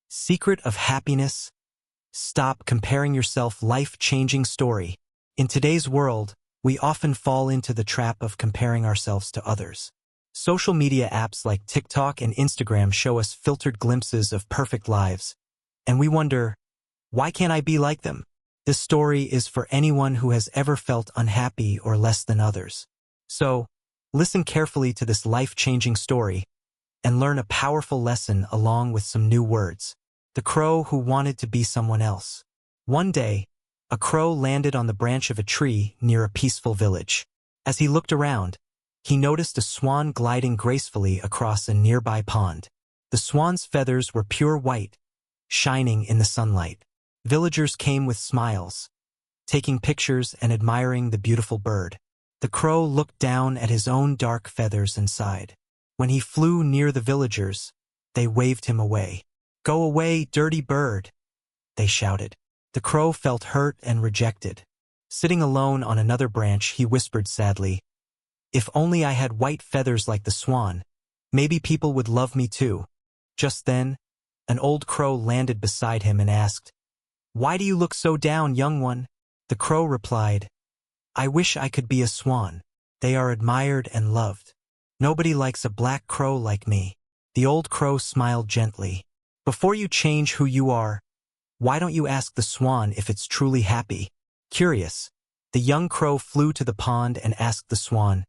Secret of happiness? Stop comparing yourself. Life-changing story. In today's world, we often fall into the trap of comparing ourselves to others. Social media apps like TikTok and Instagram show us filtered glimpses of perfect lives, and we wonder, why can't I be like them? This story is for anyone who has ever felt unhappy or less than others. So, listen carefully to this life-changing story and learn a powerful lesson along with some new words. The crow who wanted to be someone else. One day, a crow landed on the branch of a tree near a peaceful village. As he looked around, he noticed a swan gliding gracefully across a nearby pond. The swan's feathers were pure white, shining in the sunlight. Villagers came with smiles, taking pictures and admiring the beautiful bird. The crow looked down at his own dark feathers and sighed. When he flew near the villagers, they waved him away. "Go away, dirty bird," they shouted. The crow felt hurt and rejected. Sitting alone on another branch, he whispered sadly, "If only I had white feathers like the swan, maybe people would love me too." Just then, an old crow landed beside him and asked, "Why do you look so down, young one?" The crow replied, "I wish I could be a swan. They are admired and loved. Nobody likes a black crow like me." The old crow smiled gently. "Before you change who you are, why don't you ask the swan if it's truly happy?" Curious, the young crow flew to the pond and asked the swan,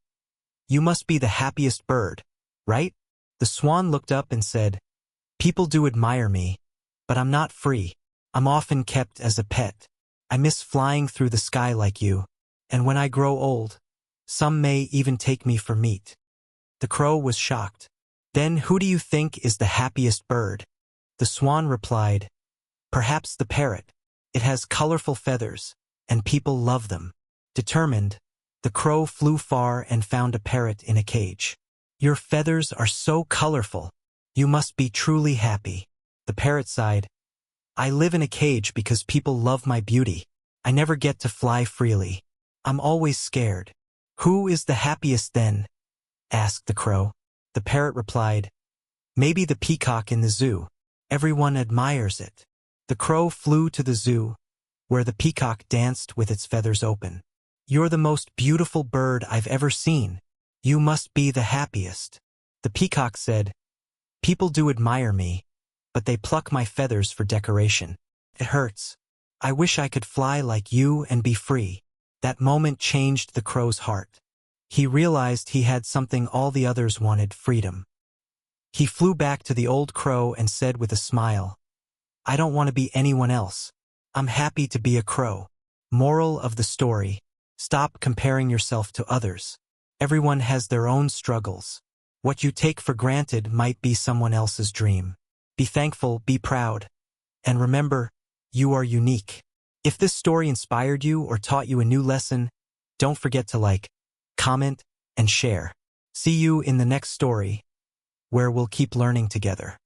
"You must be the happiest bird, right?" The swan looked up and said, "People do admire me, but I'm not free. I'm often kept as a pet. I miss flying through the sky like you, and when I grow old, some may even take me for meat." The crow was shocked. "Then who do you think is the happiest bird?" The swan replied, "Perhaps the parrot. It has colorful feathers, and people love them." Determined, the crow flew far and found a parrot in a cage. "Your feathers are so colorful. You must be truly happy." The parrot sighed, "I live in a cage because people love my beauty. I never get to fly freely. I'm always scared." "Who is the happiest then?" asked the crow. The parrot replied, "Maybe the peacock in the zoo. Everyone admires it." The crow flew to the zoo, where the peacock danced with its feathers open. "You're the most beautiful bird I've ever seen. You must be the happiest." The peacock said, "People do admire me, but they pluck my feathers for decoration. It hurts. I wish I could fly like you and be free." That moment changed the crow's heart. He realized he had something all the others wanted: freedom. He flew back to the old crow and said with a smile, "I don't want to be anyone else. I'm happy to be a crow." Moral of the story: stop comparing yourself to others. Everyone has their own struggles. What you take for granted might be someone else's dream. Be thankful, be proud, and remember, you are unique. If this story inspired you or taught you a new lesson, don't forget to like, comment, and share. See you in the next story, where we'll keep learning together.